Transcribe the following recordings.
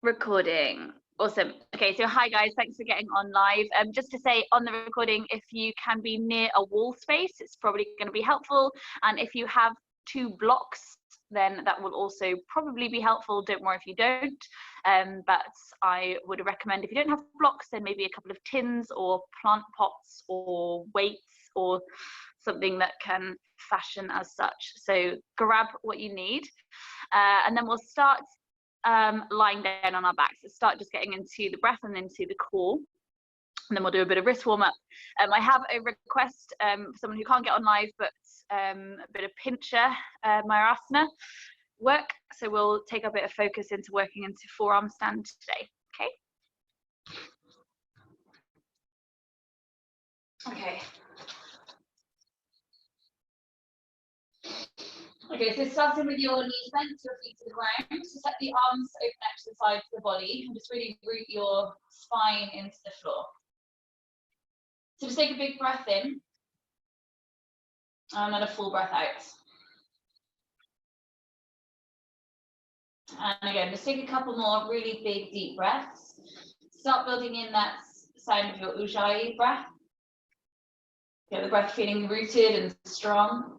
Recording. Awesome. Okay, so hi guys, thanks for getting on live. Just to say on the recording, if you can be near a wall space, it's probably going to be helpful. And if you have 2 blocks, then that will also probably be helpful. Don't worry if you don't. But I would recommend if you don't have blocks, then maybe a couple of tins or plant pots or weights or something that can fashion as such. So grab what you need. And then we'll start lying down on our backs. So start just getting into the breath and into the core, and then we'll do a bit of wrist warm up. I have a request for someone who can't get on live, but a bit of Pincha Mayurasana work, so we'll take a bit of focus into working into forearm stand today. Okay, so starting with your knees bent, your feet to the ground, so set the arms open out to the sides of the body and just really root your spine into the floor. So just take a big breath in and then a full breath out. And again, just take a couple more really big deep breaths. Start building in that sound of your ujjayi breath. Get the breath feeling rooted and strong.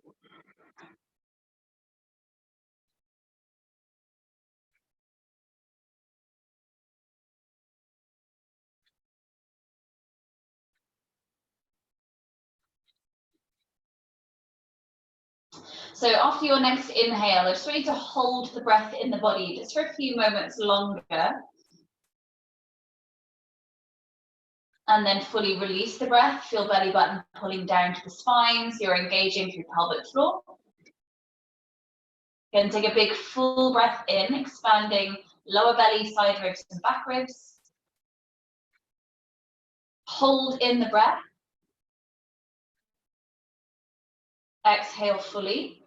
So after your next inhale, I just want you to hold the breath in the body just for a few moments longer. And then fully release the breath. Feel belly button pulling down to the spine, so you're engaging through pelvic floor. Again, take a big full breath in, expanding lower belly, side ribs and back ribs. Hold in the breath. Exhale fully.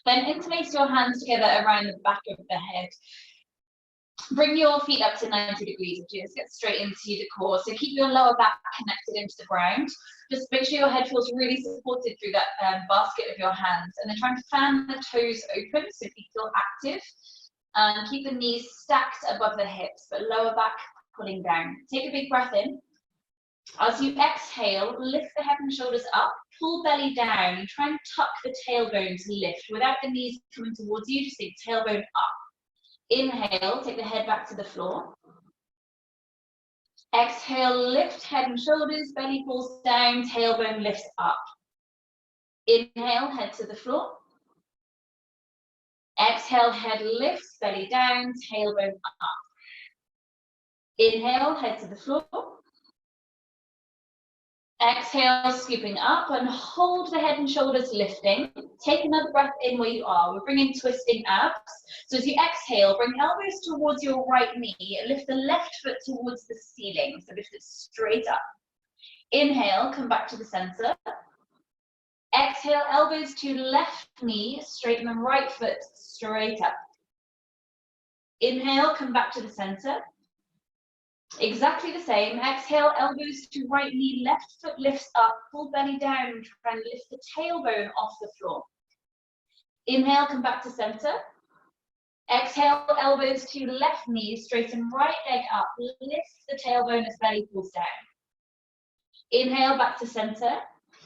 Then interlace your hands together around the back of the head. Bring your feet up to 90 degrees. Just get straight into the core. So keep your lower back connected into the ground. Just make sure your head feels really supported through that basket of your hands. And then try to fan the toes open so feet feel active. And keep the knees stacked above the hips, but lower back pulling down. Take a big breath in. As you exhale, lift the head and shoulders up, pull belly down, and try and tuck the tailbone to lift without the knees coming towards you. Just take tailbone up. Inhale, take the head back to the floor. Exhale, lift head and shoulders, belly pulls down, tailbone lifts up. Inhale, head to the floor. Exhale, head lifts, belly down, tailbone up. Inhale, head to the floor. Exhale, scooping up and hold the head and shoulders lifting. Take another breath in where you are. We're bringing twisting abs. So as you exhale, bring elbows towards your right knee. Lift the left foot towards the ceiling. So lift it straight up. Inhale, come back to the center. Exhale, elbows to left knee. Straighten the right foot straight up. Inhale, come back to the center. Exactly the same. Exhale, elbows to right knee, left foot lifts up, pull belly down, and try and lift the tailbone off the floor. Inhale, come back to center. Exhale, elbows to left knee, straighten right leg up, lift the tailbone as belly pulls down. Inhale, back to center.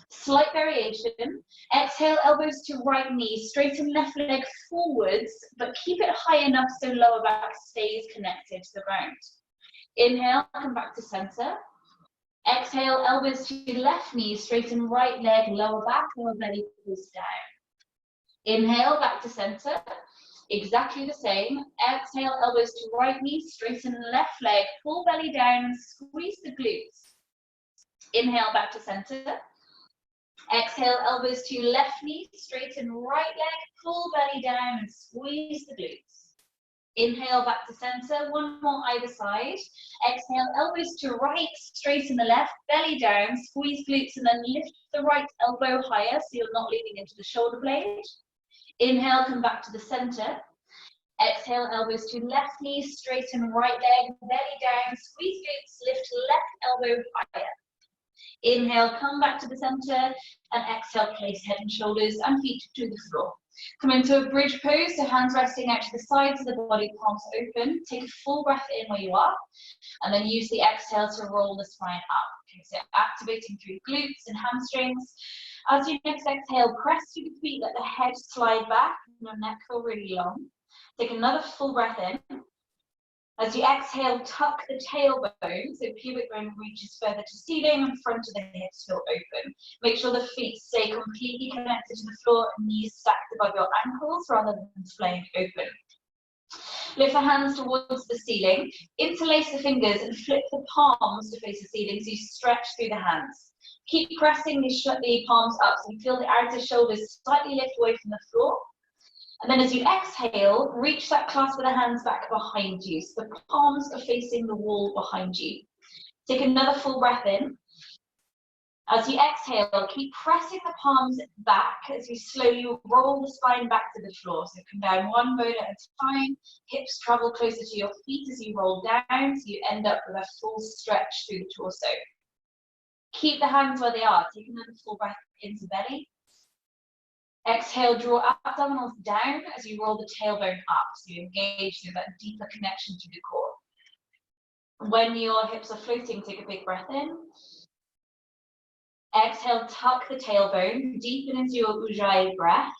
Slight variation. Exhale, elbows to right knee, straighten left leg forwards, but keep it high enough so lower back stays connected to the ground. Inhale, come back to center. Exhale, elbows to left knee, straighten right leg, lower back, lower belly pulls down. Inhale, back to center. Exactly the same. Exhale, elbows to right knee, straighten left leg, pull belly down and squeeze the glutes. Inhale, back to center. Exhale, elbows to left knee, straighten right leg, pull belly down and squeeze the glutes. Inhale, back to center, one more either side. Exhale, elbows to right, straighten the left, belly down, squeeze glutes, and then lift the right elbow higher so you're not leaning into the shoulder blade. Inhale, come back to the center. Exhale, elbows to left knee, straighten right leg, belly down, squeeze glutes, lift left elbow higher. Inhale, come back to the center, and exhale, place head and shoulders and feet to the floor. Come into a bridge pose, so hands resting out to the sides of the body, palms open. Take a full breath in where you are, and then use the exhale to roll the spine up. Okay, so activating through glutes and hamstrings. As you next exhale, press through the feet, let the head slide back, and your neck feel really long. Take another full breath in. As you exhale, tuck the tailbone, so pubic bone reaches further to ceiling and front of the hips feel open. Make sure the feet stay completely connected to the floor and knees stacked above your ankles rather than splaying open. Lift the hands towards the ceiling, interlace the fingers and flip the palms to face the ceiling so you stretch through the hands. Keep pressing the palms up so you feel the outer shoulders slightly lift away from the floor. And then as you exhale, reach that clasp of the hands back behind you. So the palms are facing the wall behind you. Take another full breath in. As you exhale, keep pressing the palms back as you slowly roll the spine back to the floor. So come down one bone at a time. Hips travel closer to your feet as you roll down, so you end up with a full stretch through the torso. Keep the hands where they are. Take another full breath into belly. Exhale, draw abdominals down as you roll the tailbone up, so you engage through that deeper connection to the core. When your hips are floating, take a big breath in. Exhale, tuck the tailbone, deepen into your Ujjayi breath.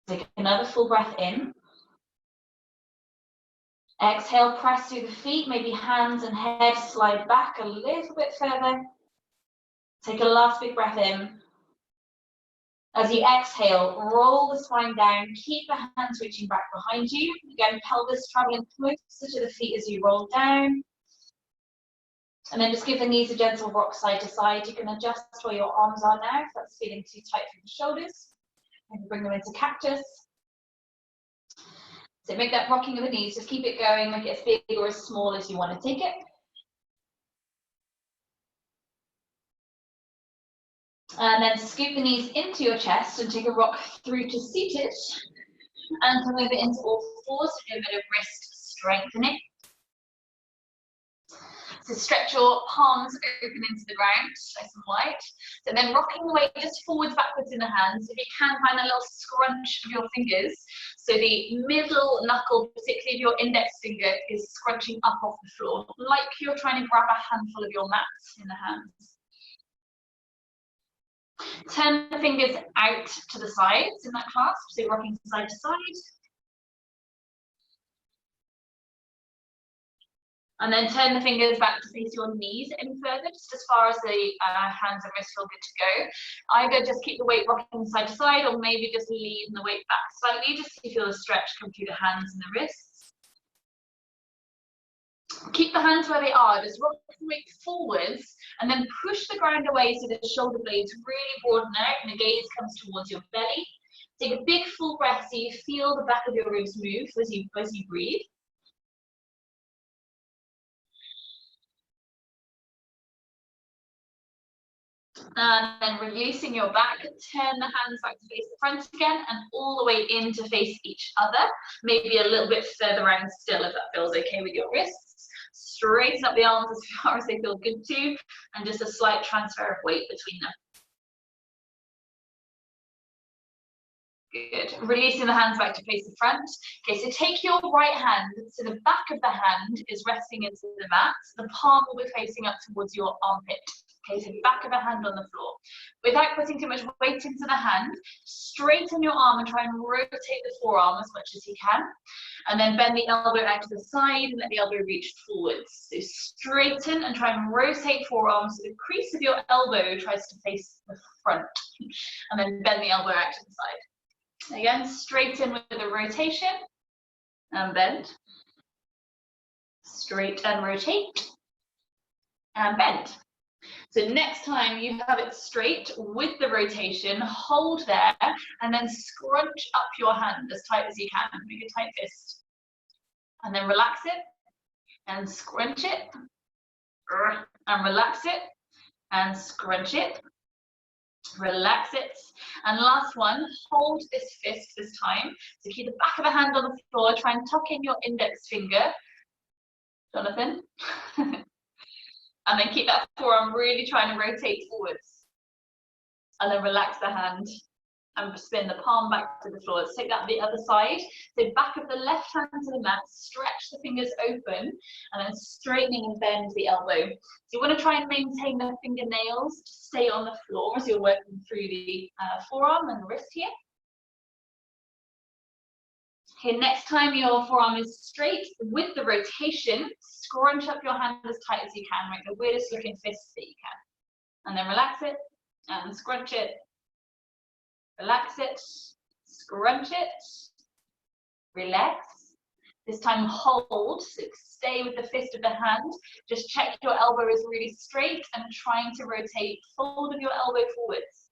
Take another full breath in. Exhale, press through the feet, maybe hands and head slide back a little bit further. Take a last big breath in. As you exhale, roll the spine down, keep the hands reaching back behind you. Again, pelvis traveling closer to the feet as you roll down. And then just give the knees a gentle rock side to side. You can adjust where your arms are now if that's feeling too tight through the shoulders. Maybe bring them into cactus. So make that rocking of the knees, just keep it going, make it as big or as small as you want to take it. And then scoop the knees into your chest and take a rock through to seated. And to move it into all fours, do a bit of wrist strengthening. So stretch your palms open into the ground, nice and wide. So then rocking the weight just forwards, backwards in the hands. If you can, find a little scrunch of your fingers. So the middle knuckle, particularly of your index finger, is scrunching up off the floor, like you're trying to grab a handful of your mat in the hands. Turn the fingers out to the sides in that clasp, so rocking side to side. And then turn the fingers back to face your knees any further, just as far as the hands and wrists feel good to go. Either just keep the weight rocking side to side, or maybe just lean the weight back slightly, just so you feel the stretch come through the hands and the wrists. Keep the hands where they are, just rock the weight forwards, and then push the ground away so the shoulder blades really broaden out and the gaze comes towards your belly. Take a big full breath so you feel the back of your ribs move as you breathe. And then releasing your back, turn the hands back to face the front again and all the way in to face each other. Maybe a little bit further around still if that feels okay with your wrists. Straighten up the arms as far as they feel good to, and just a slight transfer of weight between them. Good. Releasing the hands back to face the front. Okay, so take your right hand, so the back of the hand is resting into the mat. The palm will be facing up towards your armpit. Okay, so back of the hand on the floor. Without putting too much weight into the hand, straighten your arm and try and rotate the forearm as much as you can. And then bend the elbow out to the side and let the elbow reach forwards. So straighten and try and rotate forearm so the crease of your elbow tries to face the front. And then bend the elbow out to the side. Again, straighten with the rotation and bend. Straight and rotate and bend. So next time you have it straight with the rotation, hold there and then scrunch up your hand as tight as you can. Make a tight fist. And then relax it and scrunch it and relax it and scrunch it. Relax it. And last one, hold this fist this time. So keep the back of the hand on the floor, try and tuck in your index finger. Jonathan. And then keep that forearm really trying to rotate forwards. And then relax the hand and spin the palm back to the floor. Let's take that the other side. So back of the left hand to the mat, stretch the fingers open, and then straightening and bend the elbow. So you want to try and maintain the fingernails to stay on the floor as you're working through the forearm and wrist here. Okay, next time your forearm is straight with the rotation, scrunch up your hand as tight as you can, make the weirdest looking fists that you can. And then relax it, and scrunch it, relax it, scrunch it, relax. This time hold, so stay with the fist of the hand. Just check your elbow is really straight and trying to rotate, fold of your elbow forwards.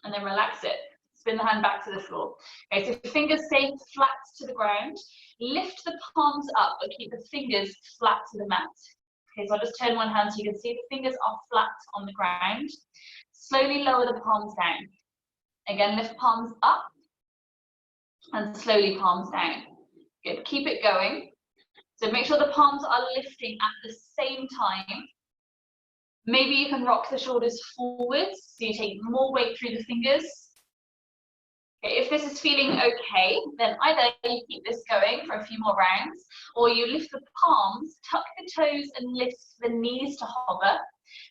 And then relax it. Spin the hand back to the floor. Okay, so fingers stay flat to the ground. Lift the palms up, but keep the fingers flat to the mat. Okay, so I'll just turn one hand so you can see the fingers are flat on the ground. Slowly lower the palms down. Again, lift palms up and slowly palms down. Good, keep it going. So make sure the palms are lifting at the same time. Maybe you can rock the shoulders forwards, so you take more weight through the fingers. Okay, if this is feeling okay, then either you keep this going for a few more rounds, or you lift the palms, tuck the toes and lift the knees to hover,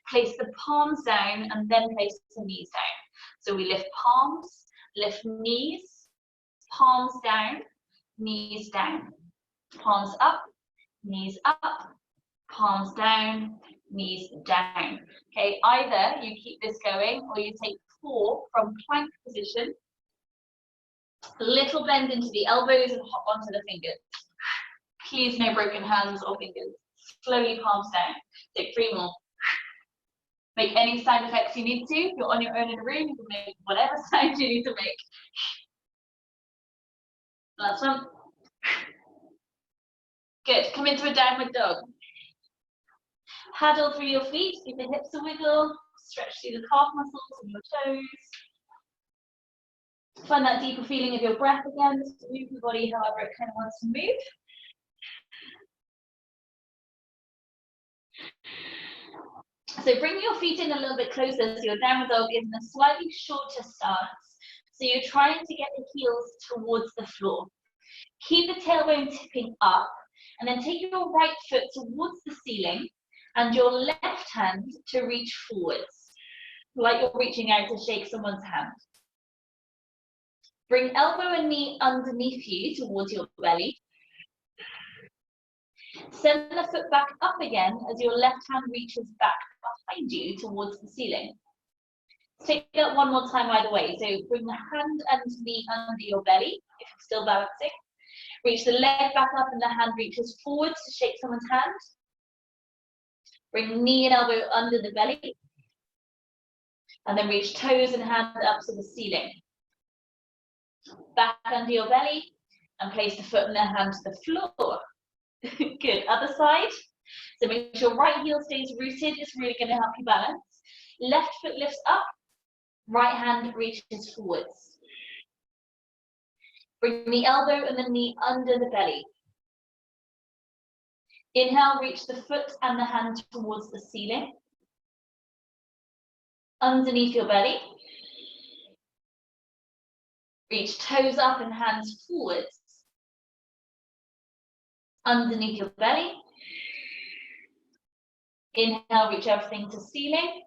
place the palms down and then place the knees down. So we lift palms, lift knees, palms down, knees down, palms up, knees up, palms down, knees down. Okay, either you keep this going or you take 4 from plank position. Little bend into the elbows and hop onto the fingers. Please no broken hands or fingers. Slowly palms down. Take 3 more. Make any sound effects you need to. If you're on your own in a room, you can make whatever sound you need to make. Last one. Good. Come into a downward dog. Paddle through your feet. Give the hips a wiggle. Stretch through the calf muscles and your toes. Find that deeper feeling of your breath again. Just move your body however it kind of wants to move. So bring your feet in a little bit closer so your downward dog is in a slightly shorter stance. So you're trying to get the heels towards the floor. Keep the tailbone tipping up and then take your right foot towards the ceiling and your left hand to reach forwards, like you're reaching out to shake someone's hand. Bring elbow and knee underneath you towards your belly. Send the foot back up again as your left hand reaches back behind you towards the ceiling. Take that one more time either way. So bring the hand and knee under your belly if you're still balancing. Reach the leg back up and the hand reaches forwards to shake someone's hand. Bring knee and elbow under the belly. And then reach toes and hand up to the ceiling. Back under your belly and place the foot and the hand to the floor. Good, other side. So make sure right heel stays rooted, it's really going to help you balance. Left foot lifts up, right hand reaches forwards. Bring the elbow and the knee under the belly. Inhale, reach the foot and the hand towards the ceiling. Underneath your belly. Reach toes up and hands forwards. Underneath your belly. Inhale, reach everything to ceiling.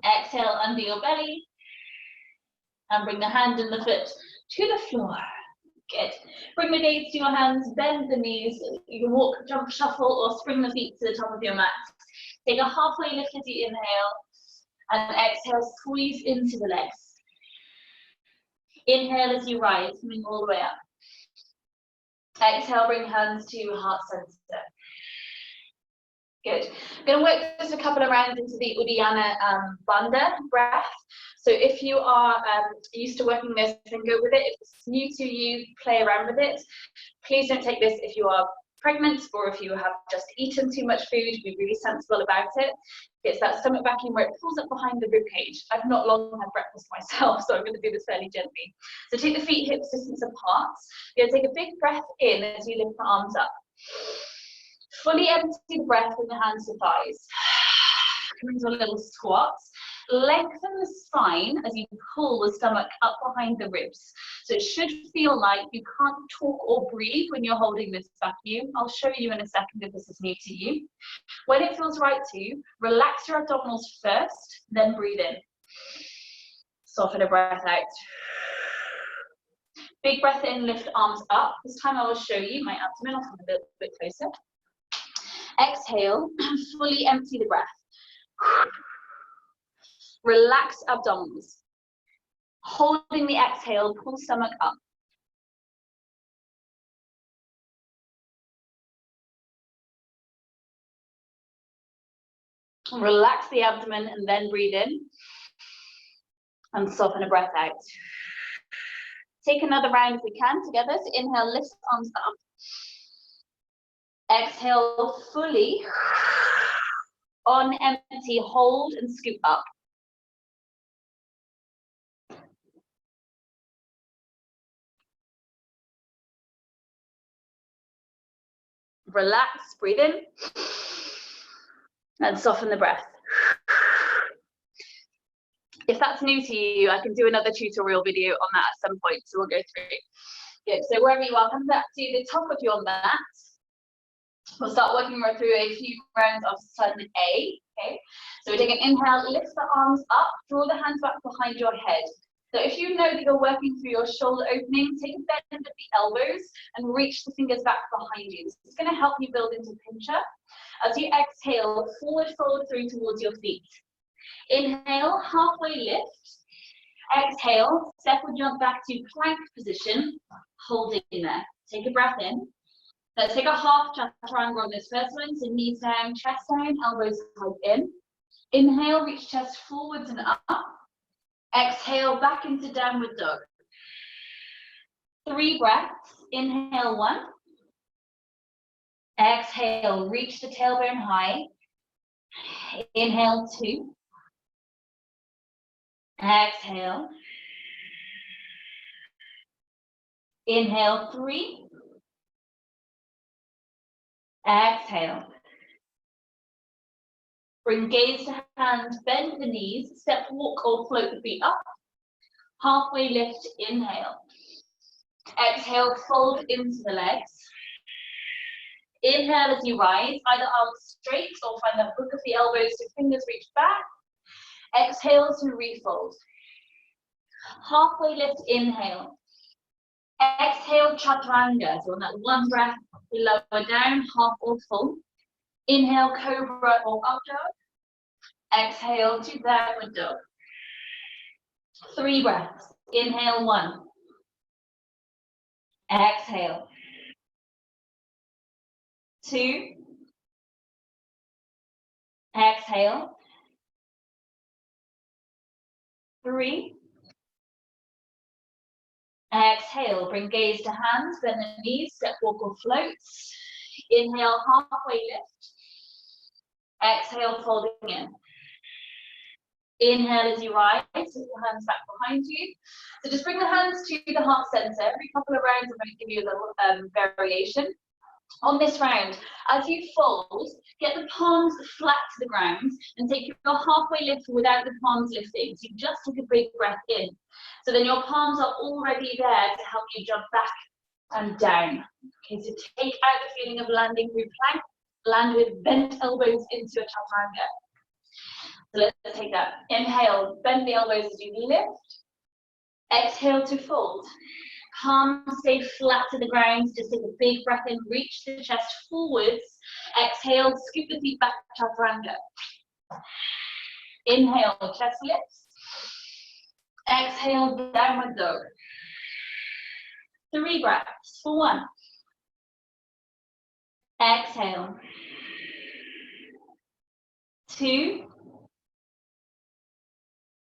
Exhale, under your belly. And bring the hand and the foot to the floor. Good. Bring the gaze to your hands, bend the knees. You can walk, jump, shuffle, or spring the feet to the top of your mat. Take a halfway lift as you inhale. And exhale, squeeze into the legs. Inhale as you rise, coming all the way up. Exhale, bring hands to heart center. Good. I'm going to work just a couple of rounds into the Uddiyana Bandha breath. So if you are used to working this, then go with it. If it's new to you, play around with it. Please don't take this if you are pregnant or if you have just eaten too much food. Be really sensible about it. It's that stomach vacuum where it pulls up behind the rib cage. I've not long had breakfast myself, so I'm going to do this fairly gently. So take the feet hips distance apart. You're going to take a big breath in as you lift the arms up. Fully empty the breath with the hands to thighs. Come into a little squat. Lengthen the spine as you pull the stomach up behind the ribs. So it should feel like you can't talk or breathe when you're holding this vacuum. I'll show you in a second if this is new to you. When it feels right to you, relax your abdominals first, then breathe in. Soften a breath out. Big breath in, lift arms up. This time I will show you my abdomen. I'll come a little bit closer. Exhale, fully empty the breath. Relax abdominals. Holding the exhale, pull stomach up. Relax the abdomen and then breathe in. And soften a breath out. Take another round if we can together. So inhale, lift arms up. Exhale fully. On empty, hold and scoop up. Relax, breathe in. And soften the breath. If that's new to you, I can do another tutorial video on that at some point, so we'll go through. Good, so wherever you are, come back to the top of your mat. We'll start working right through a few rounds of SunA, okay? So we take an inhale, lift the arms up, draw the hands back behind your head. So if you know that you're working through your shoulder opening, take a bend of the elbows and reach the fingers back behind you. This is going to help you build into Pincha. As you exhale, forward fold through towards your feet. Inhale, halfway lift. Exhale, step or jump back to plank position, holding there. Take a breath in. Let's take a half chaturanga on this first one. So knees down, chest down, elbows hug in. Inhale, reach chest forwards and up. Exhale, back into downward dog. 3 breaths. Inhale 1. Exhale, reach the tailbone high. Inhale 2. Exhale. Inhale 3. Exhale. Bring gaze to hand, bend the knees, step, walk or float the feet up. Halfway lift, inhale. Exhale, fold into the legs. Inhale as you rise, either arms straight or find the hook of the elbows so fingers reach back. Exhale to refold. Halfway lift, inhale. Exhale, chaturanga. So on that one breath, we lower down, half or full. Inhale, cobra or up dog. Exhale to downward dog. 3 breaths. Inhale 1. Exhale. 2. Exhale. 3. Exhale, bring gaze to hands, bend the knees, step, walk or float. Inhale, halfway lift. Exhale, folding in. Inhale as you rise, take the hands back behind you. So just bring the hands to the heart center. Every couple of rounds, I'm going to give you a little variation. On this round, as you fold, get the palms flat to the ground and take your halfway lift without the palms lifting. So you just take a big breath in. So then your palms are already there to help you jump back and down. Okay, so take out the feeling of landing through plank, land with bent elbows into a chaturanga. So let's take that. Inhale, bend the elbows as you lift. Exhale to fold. Palms stay flat to the ground. Just take a big breath in, reach the chest forwards. Exhale, scoop the feet back, chaturanga. Inhale, chest lifts. Exhale, downward dog. 3 breaths for 1. Exhale. 2.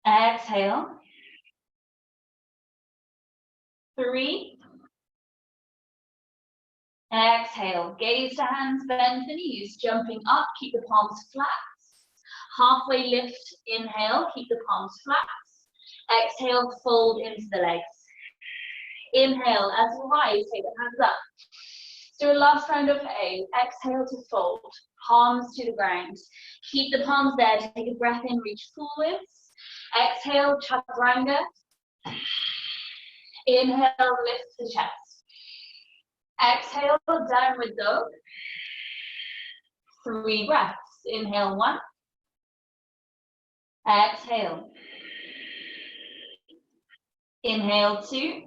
Exhale. 3. Exhale. Gaze to hands, bend the knees, jumping up, keep the palms flat. Halfway lift, inhale, keep the palms flat. Exhale, fold into the legs. Inhale, as you rise, take the hands up. Do a last round of A. Exhale to fold, palms to the ground. Keep the palms there, take a breath in, reach forwards. Exhale, chaturanga. Inhale, lift the chest. Exhale, downward dog. 3 breaths. Inhale 1. Exhale. Inhale 2.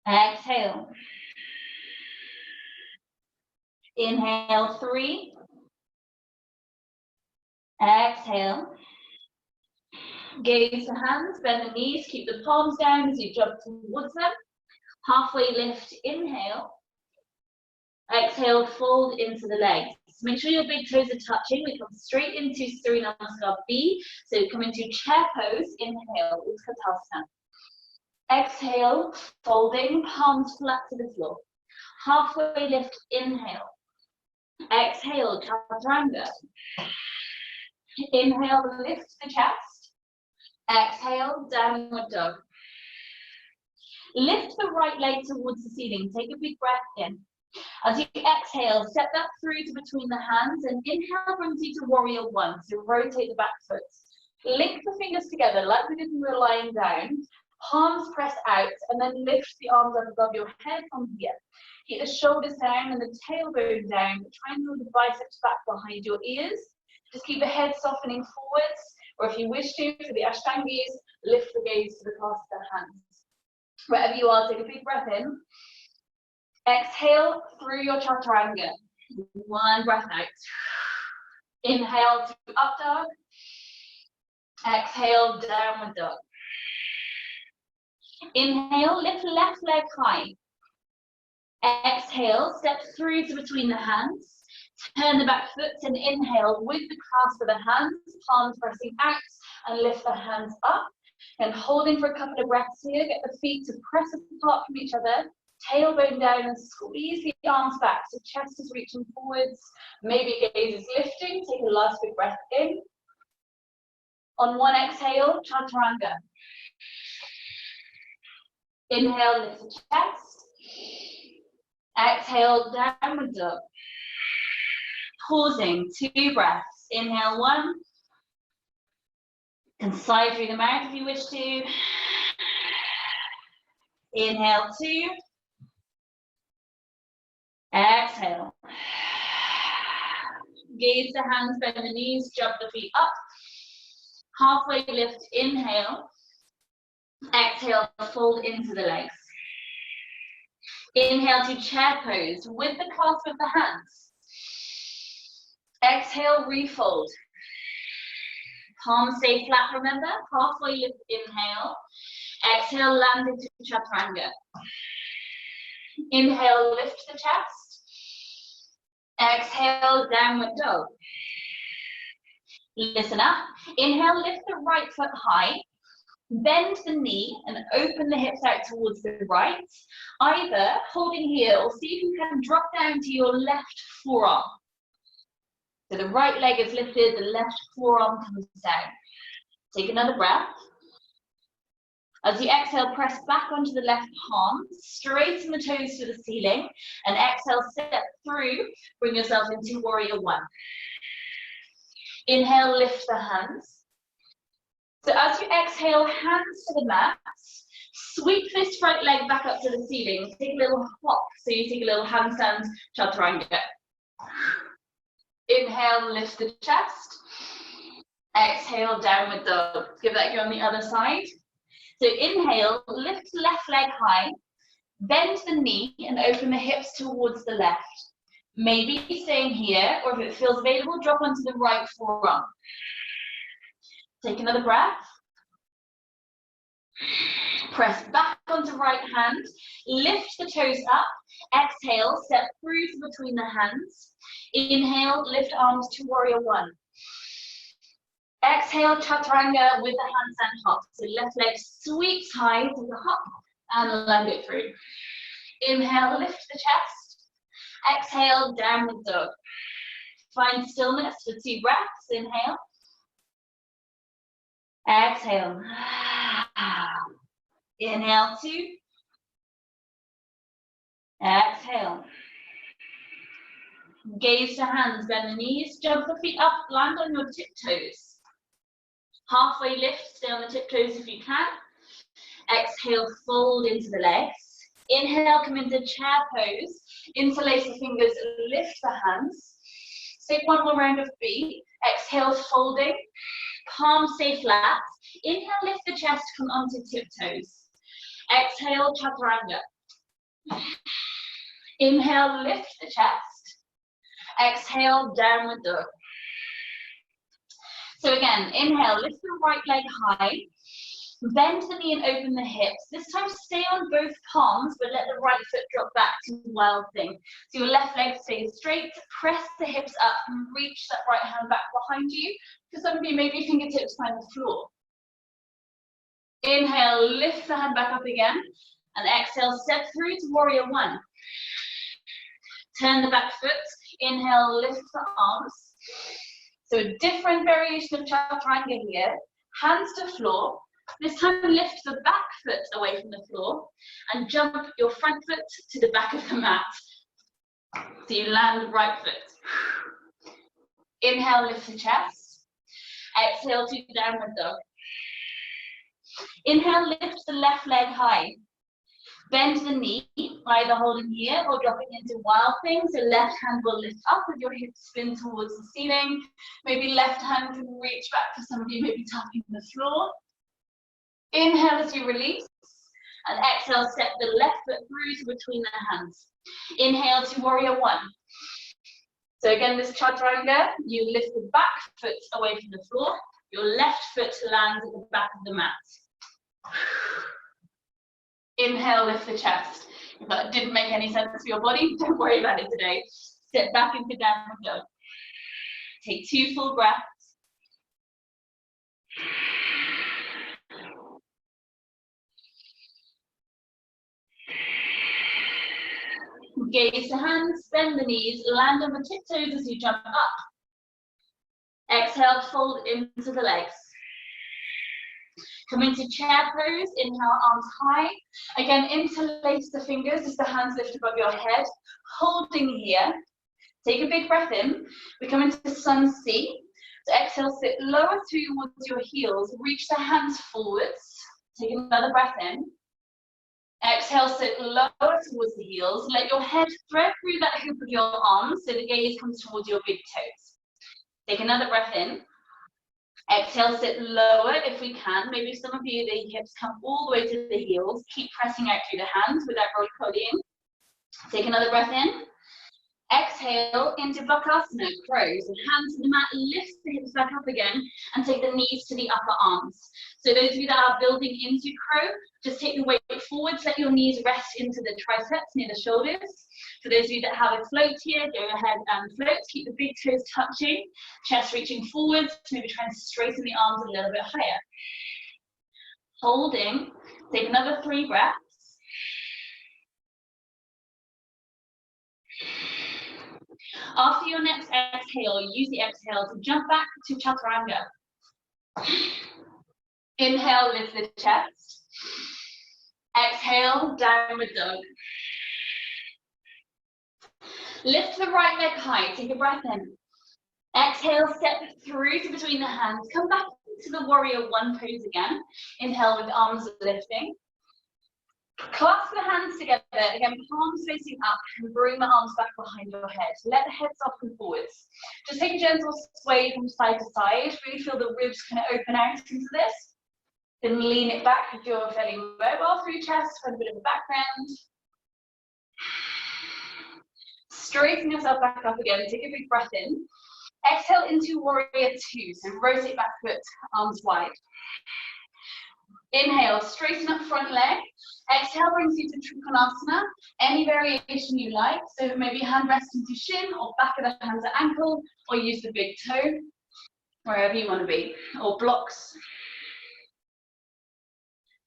Exhale. Inhale 3. Exhale. Gaze the hands, bend the knees, keep the palms down as you jump towards them. Halfway lift, inhale. Exhale, fold into the legs. Make sure your big toes are touching. We come straight into Surya Namaskar B. So come into chair pose, inhale, Utkatasana. Exhale, folding, palms flat to the floor. Halfway lift, inhale. Exhale, chaturanga. Inhale, lift the chest. Exhale, downward dog. Lift the right leg towards the ceiling. Take a big breath in. As you exhale, step that through to between the hands, and inhale brings you to warrior 1. So rotate the back foot. Link the fingers together like we did when we were lying down. Palms press out, and then lift the arms up above your head from here. Keep the shoulders down and the tailbone down. Try and move the biceps back behind your ears. Just keep the head softening forwards, or if you wish to, for the Ashtangis, lift the gaze to the clasp of the hands. Wherever you are, take a big breath in. Exhale through your chaturanga. 1 breath out. Inhale to up dog. Exhale, downward dog. Inhale, lift left leg high. Exhale, step through to between the hands. Turn the back foot and inhale with the clasp of the hands, palms pressing out, and lift the hands up. And holding for a couple of breaths here, get the feet to press apart from each other, tailbone down and squeeze the arms back so chest is reaching forwards, maybe gaze is lifting. Take a last big breath in. On 1 exhale, chaturanga. Inhale, lift the chest. Exhale, downward dog. Pausing, 2 breaths. Inhale 1. And sigh through the mouth if you wish to. Inhale 2. Exhale. Gaze the hands, bend the knees, jump the feet up. Halfway lift, inhale. Exhale, fold into the legs. Inhale to chair pose with the clasp of the hands. Exhale, refold. Palms stay flat, remember. Halfway lift, inhale. Exhale, land into chaturanga. Inhale, lift the chest. Exhale, downward dog. Listen up. Inhale, lift the right foot high. Bend the knee and open the hips out towards the right. Either holding here or see if you can drop down to your left forearm. So the right leg is lifted, the left forearm comes down. Take another breath. As you exhale, press back onto the left palm, straighten the toes to the ceiling, and exhale, step through, bring yourself into warrior 1. Inhale, lift the hands. So as you exhale, hands to the mat, sweep this right leg back up to the ceiling, take a little hop, so you take a little handstand chaturanga. Inhale, lift the chest. Exhale, downward dog. Give that a go on the other side. So inhale, lift left leg high, bend the knee and open the hips towards the left. Maybe staying here, or if it feels available, drop onto the right forearm. Take another breath. Press back onto right hand, lift the toes up. Exhale, step through to between the hands. Inhale, lift arms to warrior 1. Exhale, chaturanga with the handstand hop. So left leg sweeps high, take a hop, and land it through. Inhale, lift the chest. Exhale, downward dog. Find stillness for 2 breaths. Inhale. Exhale. Inhale 2. Exhale. Gaze to hands, bend the knees, jump the feet up, land on your tiptoes. Halfway lift, stay on the tiptoes if you can. Exhale, fold into the legs. Inhale, come into chair pose. Interlace the fingers, lift the hands. Take one more round of feet. Exhale, folding. Palms stay flat. Inhale, lift the chest, come onto tiptoes. Exhale, chaturanga. Inhale, lift the chest. Exhale, downward dog. So again, inhale, lift the right leg high. Bend the knee and open the hips. This time stay on both palms, but let the right foot drop back to wild thing. So your left leg stays straight, press the hips up and reach that right hand back behind you. For some of you, maybe fingertips find the floor. Inhale, lift the hand back up again. And exhale, step through to warrior one. Turn the back foot. Inhale, lift the arms. So a different variation of chaturanga here. Hands to floor. This time lift the back foot away from the floor and jump your front foot to the back of the mat. So you land right foot. Inhale, lift the chest. Exhale to downward dog. Inhale, lift the left leg high. Bend the knee, either holding here or dropping into wild thing. So left hand will lift up with your hips spin towards the ceiling. Maybe left hand can reach back for some of you, maybe tapping the floor. Inhale as you release, and exhale, step the left foot through to between the hands. Inhale to warrior one. So again, this chaturanga, you lift the back foot away from the floor, your left foot lands at the back of the mat. Inhale, lift the chest. If that didn't make any sense for your body, don't worry about it today. Step back into downward dog. Take 2 full breaths. Gaze the hands, bend the knees, land on the tiptoes as you jump up. Exhale, fold into the legs. Come into chair pose, inhale, arms high. Again, interlace the fingers as the hands lift above your head, holding here. Take a big breath in. We come into SunC. So exhale, sit lower towards your heels, reach the hands forwards. Take another breath in. Exhale, sit lower towards the heels. Let your head thread through that hoop of your arms so the gaze comes towards your big toes. Take another breath in. Exhale, sit lower if we can. Maybe some of you, the hips come all the way to the heels. Keep pressing out through the hands without rolling. Take another breath in. Exhale into Bakasana, crows. And hands to the mat, lift the hips back up again and take the knees to the upper arms. So those of you that are building into crow, just take the weight forwards, let your knees rest into the triceps near the shoulders. For those of you that have a float here, go ahead and float. Keep the big toes touching, chest reaching forwards, maybe try and straighten the arms a little bit higher. Holding, take another 3 breaths. After your next exhale, use the exhale to jump back to chaturanga. Inhale, lift the chest. Exhale, downward dog. Lift the right leg high, take a breath in. Exhale, step through to between the hands. Come back to the warrior one pose again. Inhale with arms lifting. Clasp the hands together, again, palms facing up, and bring the arms back behind your head. Let the head soften forwards. Just take a gentle sway from side to side. Really feel the ribs kind of open out into this. Then lean it back if you're fairly mobile through your chest, find a bit of a background. Straighten yourself back up again, take a big breath in. Exhale into warrior two, so rotate back foot, arms wide. Inhale, straighten up front leg. Exhale brings you to Trikonasana, any variation you like. So maybe hand rest into shin, or back of the hands at ankle, or use the big toe, wherever you want to be, or blocks.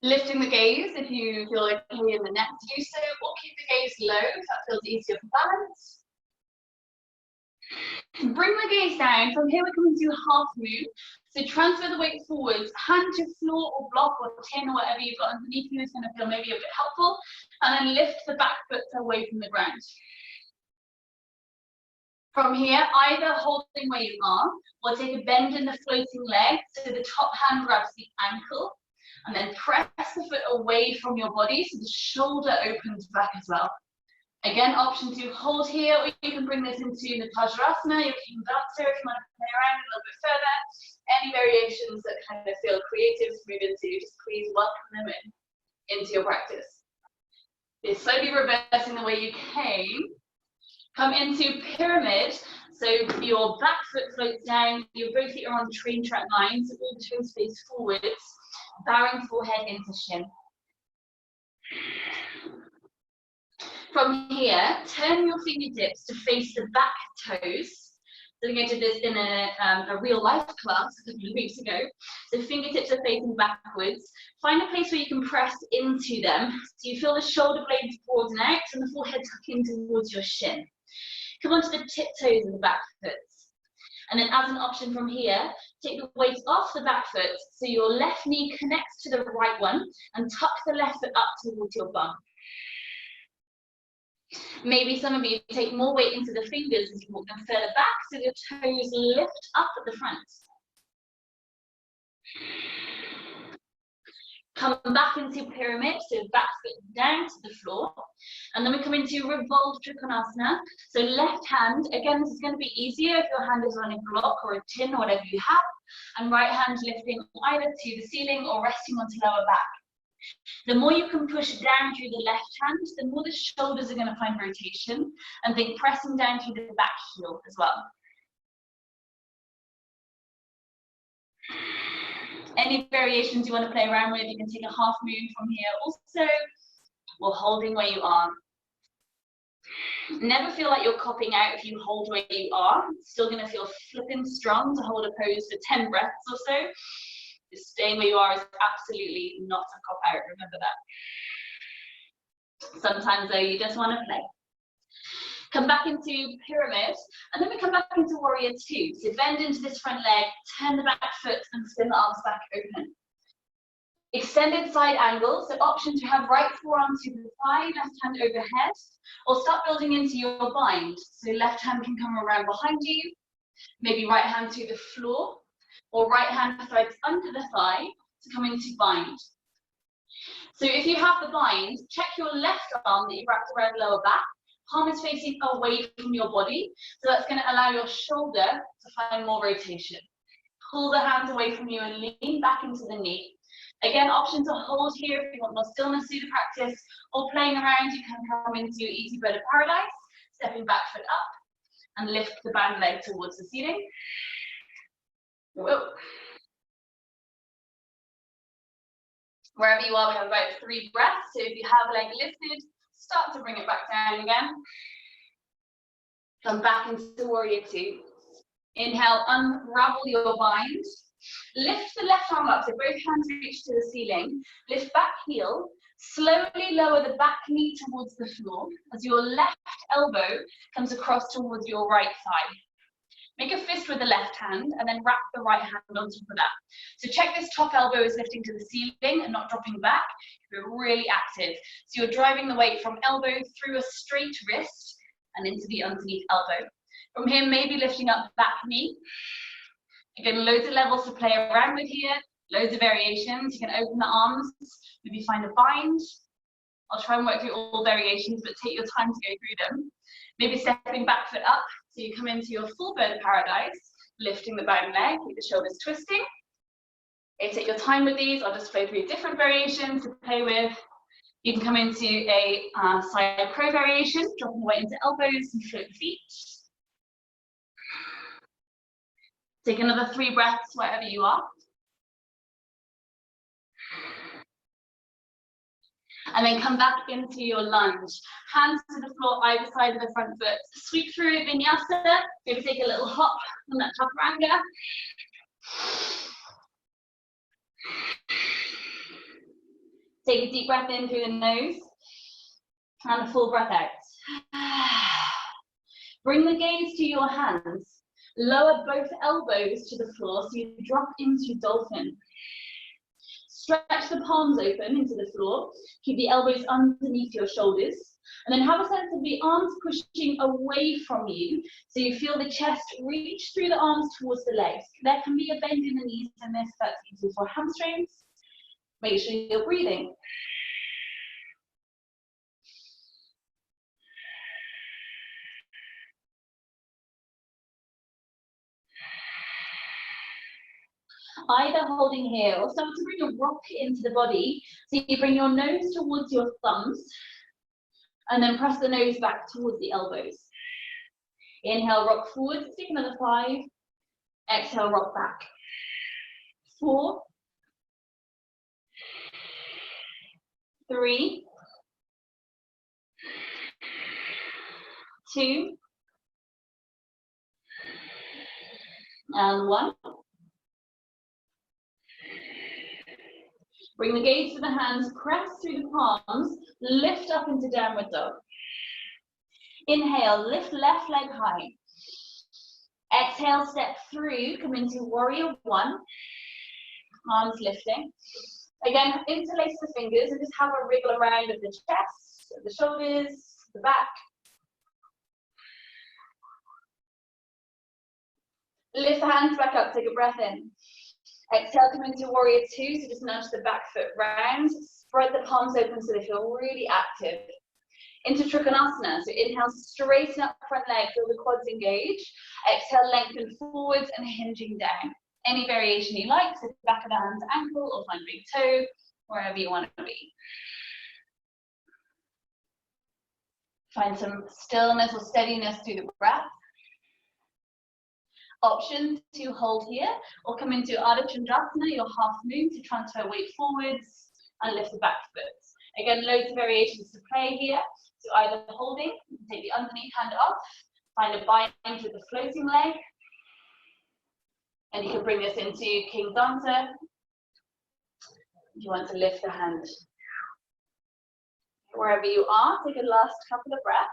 Lifting the gaze if you feel okay in the neck to do so, or keep the gaze low if that feels easier for balance. Bring the gaze down. From here we come into half moon. So transfer the weight forwards, hand to floor or block or tin or whatever you've got underneath you is going to feel maybe a bit helpful. And then lift the back foot away from the ground. From here, either holding where you are, or take a bend in the floating leg, so the top hand grabs the ankle, and then press the foot away from your body, so the shoulder opens back as well. Again, option to hold here, or you can bring this into Pincha Mayurasana, your king dancer, if you want to play around a little bit further. Any variations that kind of feel creative to move into, just please welcome them into your practice. You're slowly reversing the way you came. Come into pyramid, so your back foot floats down, your both feet are on train track lines, so all the toes face forwards, bowing forehead into shin. From here, turn your fingertips to face the back toes. So we did this in a real life class a couple of weeks ago. So fingertips are facing backwards. Find a place where you can press into them. So you feel the shoulder blades broaden out and the forehead tuck in towards your shin. Come onto the tiptoes of the back foot. And then as an option from here, take the weight off the back foot so your left knee connects to the right one and tuck the left foot up towards your bum. Maybe some of you take more weight into the fingers as you walk them further back so your toes lift up at the front. Come back into pyramid, so back foot down to the floor. And then we come into revolved trikonasana. So left hand, again, this is going to be easier if your hand is on a block or a tin or whatever you have. And right hand lifting either to the ceiling or resting onto lower back. The more you can push down through the left hand, the more the shoulders are going to find rotation, and then pressing down through the back heel as well. Any variations you want to play around with, you can take a half moon from here also, or holding where you are. Never feel like you're copping out if you hold where you are. It's still going to feel flipping strong to hold a pose for 10 breaths or so. Just staying where you are is absolutely not a cop out, remember that. Sometimes though, you just want to play. Come back into pyramid, and then we come back into warrior two. So bend into this front leg, turn the back foot and spin the arms back open. Extended side angle, so option to have right forearm to the thigh, left hand overhead, or start building into your bind. So left hand can come around behind you, maybe right hand to the floor, or right hand threads under the thigh to come into bind. So if you have the bind, check your left arm that you wrapped around lower back. Palm is facing away from your body, so that's going to allow your shoulder to find more rotation. Pull the hands away from you and lean back into the knee. Again, option to hold here if you want more stillness through the practice, or playing around, you can come into easy bird of paradise, stepping back foot up, and lift the band leg towards the ceiling. Whoa. Wherever you are, we have about 3 breaths, so if you have leg lifted, start to bring it back down again. Come back into warrior two. Inhale, unravel your bind. Lift the left arm up, so both hands reach to the ceiling. Lift back heel. Slowly lower the back knee towards the floor as your left elbow comes across towards your right thigh. Make a fist with the left hand and then wrap the right hand on top of that. So check this top elbow is lifting to the ceiling and not dropping back. You're really active. So you're driving the weight from elbow through a straight wrist and into the underneath elbow. From here, maybe lifting up back knee. Again, loads of levels to play around with here. Loads of variations. You can open the arms, maybe find a bind. I'll try and work through all variations, but take your time to go through them. Maybe stepping back foot up, so you come into your full bird of paradise, lifting the bound leg, keep the shoulders twisting. Okay, take your time with these. I'll just play through different variations to play with. You can come into a side crow variation, dropping the weight into elbows and float the feet. Take another 3 breaths wherever you are. And then come back into your lunge. Hands to the floor, either side of the front foot. Sweep through a vinyasa. Maybe take a little hop on that chaturanga. Take a deep breath in through the nose. And a full breath out. Bring the gaze to your hands. Lower both elbows to the floor so you drop into dolphin. Stretch the palms open into the floor. Keep the elbows underneath your shoulders. And then have a sense of the arms pushing away from you. So you feel the chest reach through the arms towards the legs. There can be a bend in the knees in this, that's easy for hamstrings. Make sure you're breathing. Either holding here or start to bring a rock into the body. So you bring your nose towards your thumbs and then press the nose back towards the elbows. Inhale, rock forward, take another 5. Exhale, rock back. 4, 3, 2, and 1. Bring the gaze to the hands, press through the palms, lift up into downward dog. Inhale, lift left leg high. Exhale, step through, come into warrior 1. Arms lifting. Again, interlace the fingers and just have a wriggle around of the chest, the shoulders, the back. Lift the hands back up, take a breath in. Exhale, come into warrior 2, so just nudge the back foot round. Spread the palms open so they feel really active. Into Trikonasana, so inhale, straighten up front leg, feel the quads engage. Exhale, lengthen forwards and hinging down. Any variation you like, so back of the hand to ankle or find big toe, wherever you want to be. Find some stillness or steadiness through the breath. Option to hold here or come into Ardha Chandrasana, your half moon, to transfer weight forwards and lift the back foot. Again, loads of variations to play here. So either holding, take the underneath hand off, find a bind with the floating leg, and you can bring this into King Danta if you want to lift the hand. Wherever you are, take a last couple of breaths.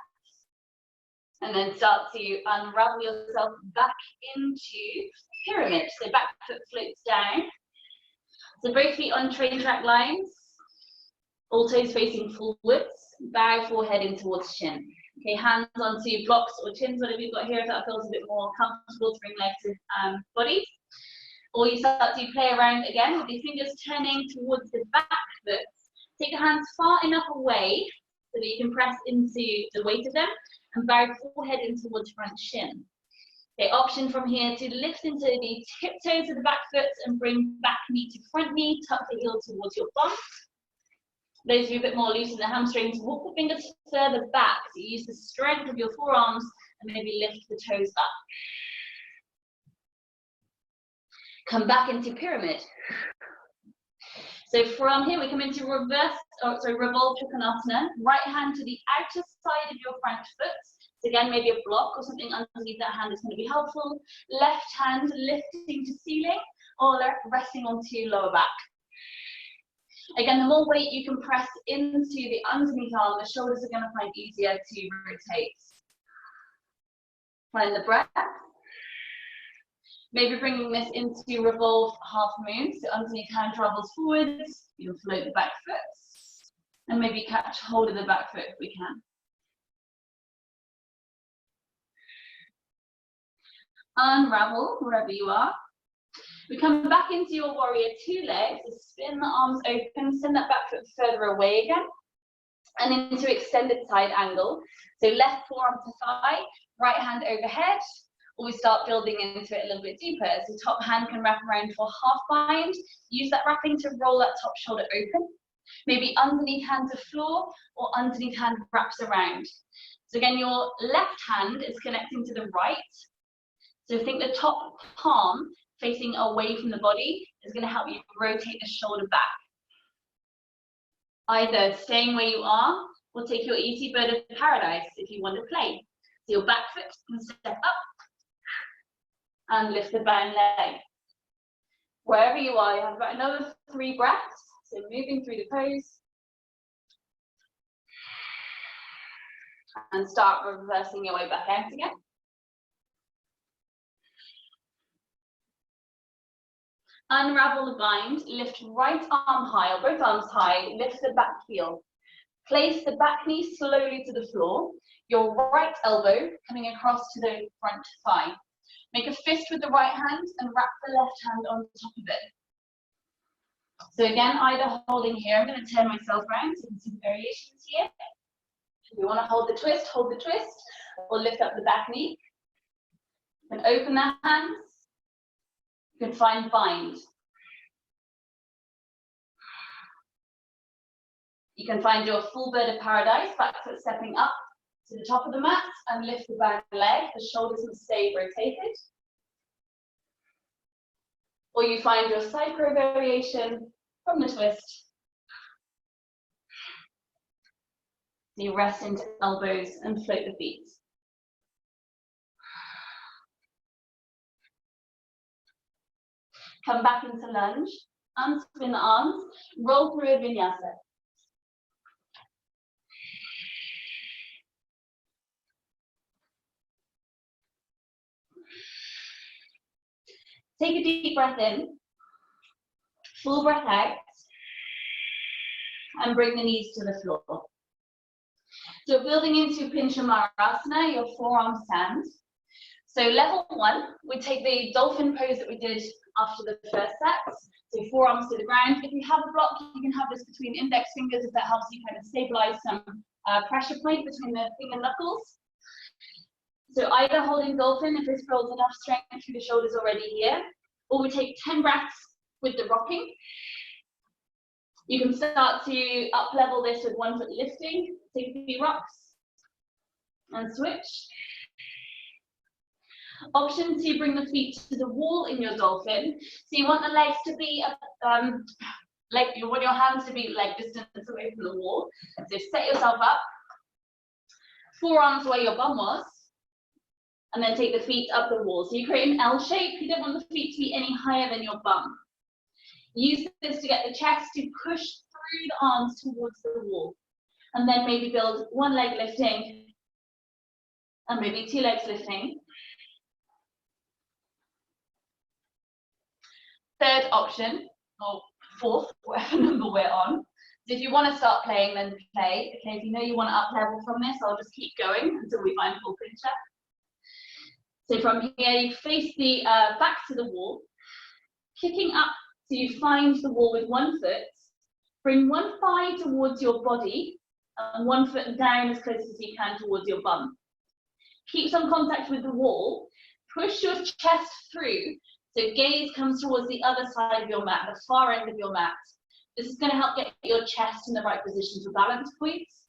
And then start to unravel yourself back into pyramid. So back foot floats down. So both feet on train track lines. All toes facing forwards. Bow forehead in towards chin. Okay, hands onto blocks or chins, whatever you've got here, if that feels a bit more comfortable to bring legs to body. Or you start to play around again with your fingers turning towards the back foot. Take the hands far enough away so that you can press into the weight of them. And bow forehead in towards front shin. Okay, option from here to lift into the tiptoes of the back foot and bring back knee to front knee, tuck the heel towards your bum. Those of you a bit more loose in the hamstrings, walk the fingers further back. So you use the strength of your forearms and maybe lift the toes up. Come back into pyramid. So from here we come into revolve Trikonasana. Right hand to the outer side of your front foot. So again, maybe a block or something underneath that hand is going to be helpful. Left hand lifting to ceiling or resting onto lower back. Again, the more weight you can press into the underneath arm, the shoulders are going to find easier to rotate. Find the breath. Maybe bringing this into revolve half moon, so underneath hand travels forwards, you can float the back foot, and maybe catch hold of the back foot if we can. Unravel wherever you are. We come back into your warrior 2 legs, so spin the arms open, send that back foot further away again, and into extended side angle. So left forearm to thigh, right hand overhead. Or we start building into it a little bit deeper. So top hand can wrap around for half bind. Use that wrapping to roll that top shoulder open. Maybe underneath hand to floor or underneath hand wraps around. So again, your left hand is connecting to the right. So think the top palm facing away from the body is going to help you rotate the shoulder back. Either staying where you are or take your easy bird of paradise if you want to play. So your back foot can step up and lift the bound leg. Wherever you are, you have about another 3 breaths. So moving through the pose. And start reversing your way back out again. Unravel the bind, lift right arm high, or both arms high, lift the back heel. Place the back knee slowly to the floor, your right elbow coming across to the front thigh. Make a fist with the right hand and wrap the left hand on top of it. So again, either holding here, I'm going to turn myself around so you can see the variations here. If you want to hold the twist, or lift up the back knee. You can open the hands. You can find bind. You can find your full bird of paradise, back foot stepping up to the top of the mat and lift the back leg. The shoulders will stay rotated. Or you find your side crow variation from the twist. You rest into elbows and float the feet. Come back into lunge, unspin the arms, roll through a vinyasa. Take a deep breath in, full breath out, and bring the knees to the floor. So building into Pincha Mayurasana, your forearm stand. So level 1, we take the dolphin pose that we did after the first set. So forearms to the ground. If you have a block, you can have this between index fingers if that helps you kind of stabilize some pressure point between the finger knuckles. So either holding dolphin if this builds enough strength through the shoulders already here, or we take 10 breaths with the rocking. You can start to up level this with 1 foot lifting, take a few rocks, and switch. Option 2, bring the feet to the wall in your dolphin. So you want the legs to be, you want your hands to be leg distance away from the wall. So set yourself up, forearms where your bum was, and then take the feet up the wall. So you create an L shape. You don't want the feet to be any higher than your bum. Use this to get the chest to push through the arms towards the wall. And then maybe build 1 leg lifting, and maybe 2 legs lifting. Third option, or fourth, whatever number we're on. So if you want to start playing, then play. Okay, if you know you want to up level from this, I'll just keep going until we find full pincha. So from here, you face the back to the wall, kicking up so you find the wall with 1 foot. Bring 1 thigh towards your body and 1 foot down as close as you can towards your bum. Keep some contact with the wall. Push your chest through so gaze comes towards the other side of your mat, the far end of your mat. This is going to help get your chest in the right position for balance points.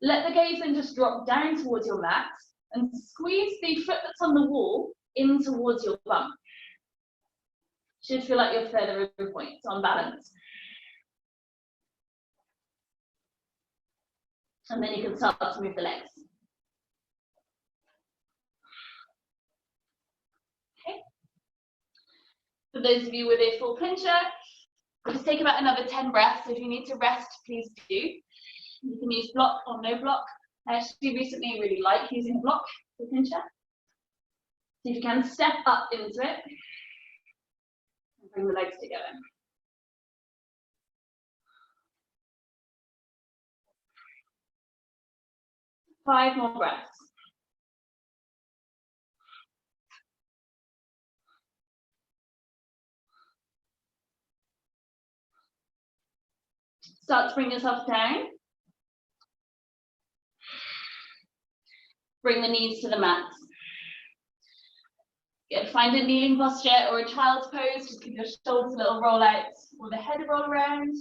Let the gaze then just drop down towards your mat and squeeze the foot that's on the wall in towards your bum. Should feel like you're further in points on balance. And then you can start to move the legs. Okay. For those of you with a full pincha, just take about another 10 breaths. If you need to rest, please do. You can use block or no block. I actually recently really like using block for pincha. So if you can step up into it and bring the legs together. Five more breaths. Start to bring yourself down. Bring the knees to the mat. Again, find a kneeling posture or a child's pose. Just give your shoulders a little roll out or the head roll around.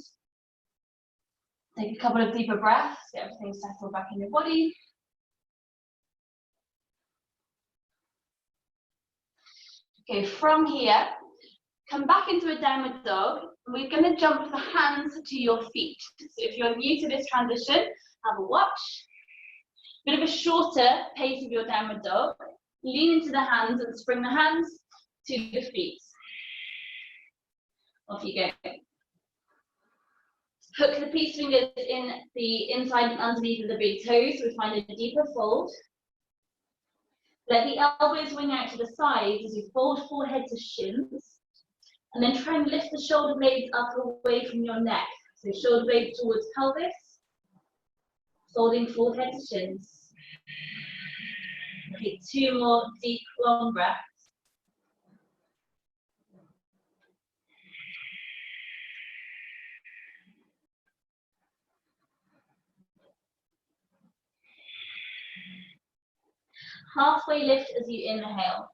Take a couple of deeper breaths. Get everything settled back in your body. Okay, from here, come back into a downward dog. We're going to jump the hands to your feet. So if you're new to this transition, have a watch. Bit of a shorter pace of your downward dog. Lean into the hands and spring the hands to the feet. Off you go. Hook the peace fingers in the inside and underneath of the big toes. So we find a deeper fold. Let the elbows wing out to the sides as you fold forehead to shins. And then try and lift the shoulder blades up away from your neck. So shoulder blades towards pelvis. Folding forehead to shins. Okay, 2 more deep, long breaths. Halfway lift as you inhale.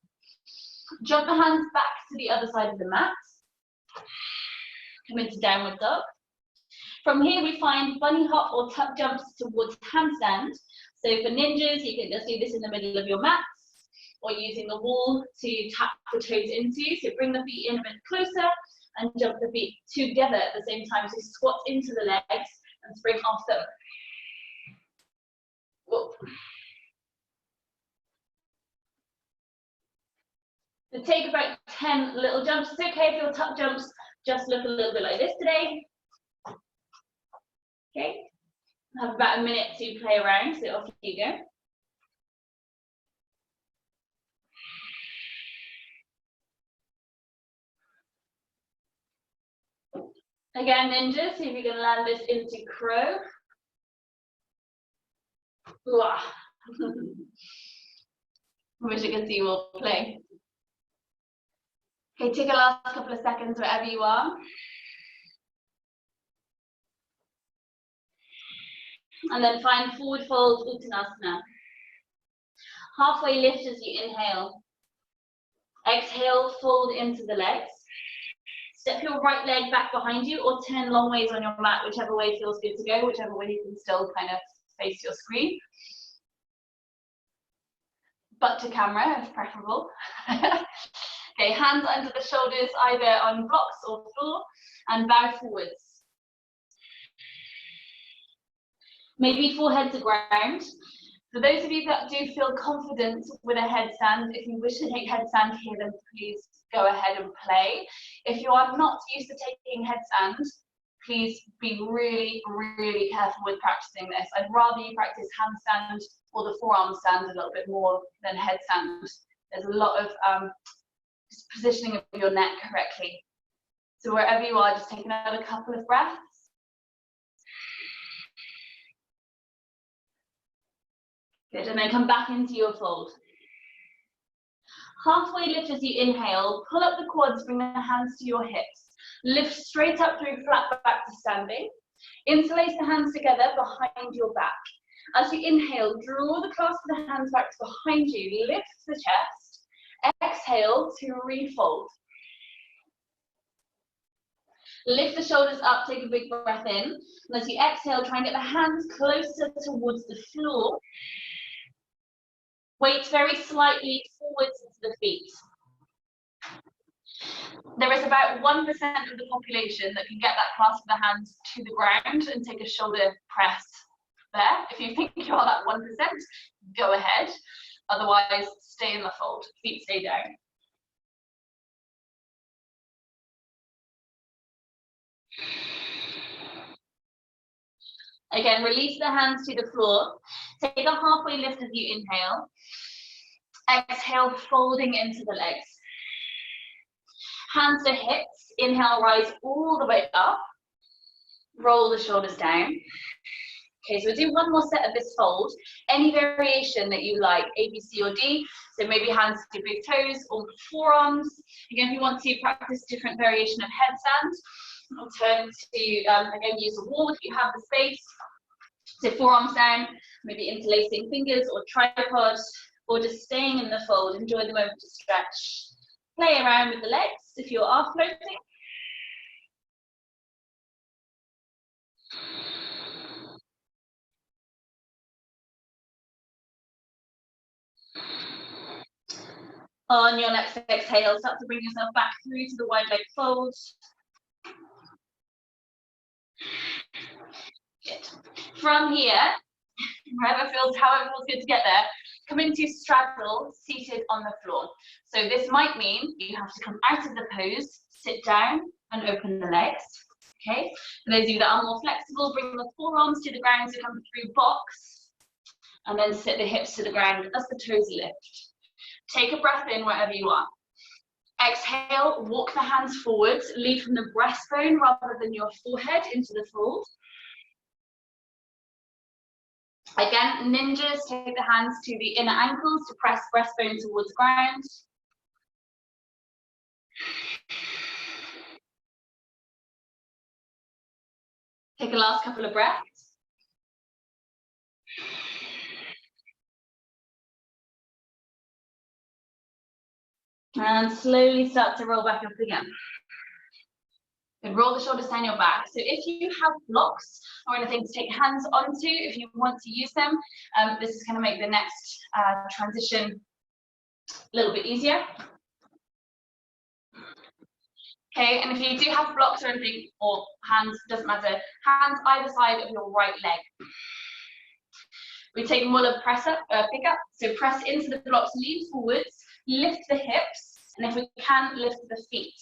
Jump the hands back to the other side of the mat. Come into downward dog. From here we find bunny hop or tuck jumps towards handstand. So for ninjas, you can just do this in the middle of your mat, or using the wall to tap the toes into. So bring the feet in a bit closer and jump the feet together at the same time. So squat into the legs and spring off them. Whoa. So take about 10 little jumps. It's okay if your tuck jumps just look a little bit like this today. Okay, have about a minute to play around, so off you go. Again, ninjas, see if you can land this into crow. I wish I could see you all play. Okay, take a last couple of seconds wherever you are. And then find forward fold, Uttanasana. Halfway lift as you inhale. Exhale, fold into the legs. Step your right leg back behind you or turn long ways on your mat, whichever way feels good to go, whichever way you can still kind of face your screen. Butt to camera if preferable. Okay, hands under the shoulders, either on blocks or floor, and bow forwards. Maybe forehead to ground. For those of you that do feel confident with a headstand, if you wish to take headstand here, then please go ahead and play. If you are not used to taking headstand, please be really, really careful with practicing this. I'd rather you practice handstand or the forearm stand a little bit more than headstand. There's a lot of positioning of your neck correctly. So wherever you are, just take another couple of breaths. Good, and then come back into your fold. Halfway lift as you inhale, pull up the quads, bring the hands to your hips. Lift straight up through flat back to standing. Interlace the hands together behind your back. As you inhale, draw the clasp of the hands back to behind you, lift the chest. Exhale to refold. Lift the shoulders up, take a big breath in. And as you exhale, try and get the hands closer towards the floor. Weight very slightly forwards into the feet. There is about 1% of the population that can get that clasp of the hands to the ground and take a shoulder press there. If you think you are that 1%, go ahead. Otherwise, stay in the fold, feet stay down. Again, release the hands to the floor. Take a halfway lift as you inhale. Exhale, folding into the legs. Hands to hips. Inhale, rise all the way up. Roll the shoulders down. Okay, so we'll do one more set of this fold. Any variation that you like, A, B, C, or D. So maybe hands to big toes or forearms. Again, if you want to practice different variation of headstand, I'll turn to, again, use a wall if you have the space. So forearms down, maybe interlacing fingers or tripod, or just staying in the fold. Enjoy the moment to stretch. Play around with the legs if you are floating. On your next exhale, start to bring yourself back through to the wide leg fold. Good. From here, however it feels good to get there, come into straddle, seated on the floor. So this might mean you have to come out of the pose, sit down and open the legs. Okay. For those of you that are more flexible, bring the forearms to the ground to come through box, and then sit the hips to the ground as the toes lift. Take a breath in wherever you are. Exhale, walk the hands forwards, lead from the breastbone rather than your forehead into the fold. Again, ninjas, take the hands to the inner ankles to press breastbone towards ground. Take a last couple of breaths. And slowly start to roll back up again. And roll the shoulders down your back. So if you have blocks or anything to take hands onto, if you want to use them, this is going to make the next transition a little bit easier. Okay, and if you do have blocks or anything, or hands, doesn't matter, hands either side of your right leg. We take Muller press up, pick up, so press into the blocks, lean forwards, lift the hips, and if we can, lift the feet.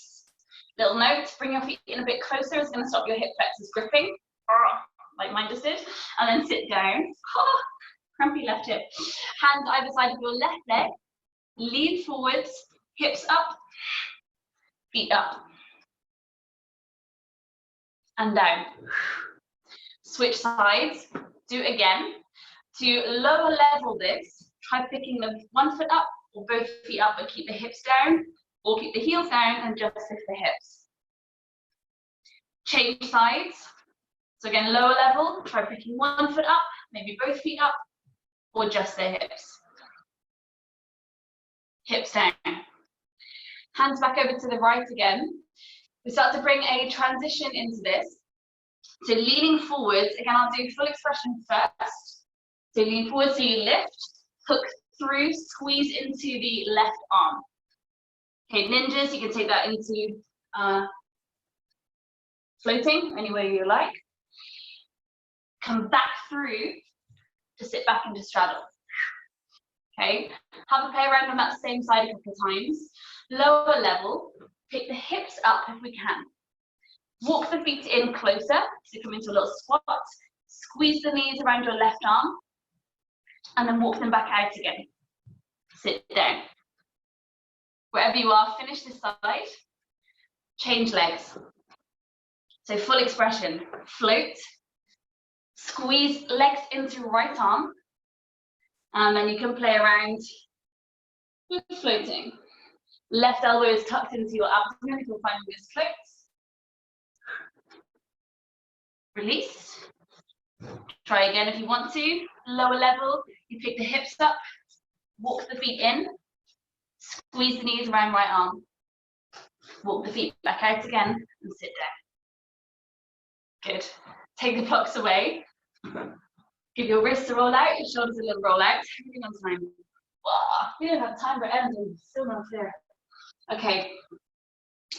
Little note, bring your feet in a bit closer, it's going to stop your hip flexors gripping, like mine just did, and then sit down. Crampy left hip. Hands either side of your left leg, lean forwards, hips up, feet up, and down. Switch sides, do it again. To lower level this, try picking the one foot up or both feet up, but keep the hips down, or keep the heels down and just lift the hips. Change sides. So again, lower level, try picking one foot up, maybe both feet up, or just the hips. Hips down. Hands back over to the right again. We start to bring a transition into this. So leaning forwards, again, I'll do full expression first. So lean forward, so you lift, hook through, squeeze into the left arm. Okay, ninjas, you can take that into floating, any way you like. Come back through to sit back into straddle. Okay, have a play around on that same side a couple of times. Lower level, pick the hips up if we can. Walk the feet in closer, so come into a little squat. Squeeze the knees around your left arm, and then walk them back out again. Sit down. Wherever you are, finish this side. Change legs. So full expression, float, squeeze legs into right arm, and then you can play around with floating. Left elbow is tucked into your abdomen, if you'll find this floats. Release. Try again if you want to. Lower level, you pick the hips up, walk the feet in, squeeze the knees around right arm, walk the feet back out again, and sit down. Good. Take the blocks away. Give your wrists a roll out, your shoulders a little roll out. Everything on time. Wow, we don't have time for anything. Still not clear. Okay.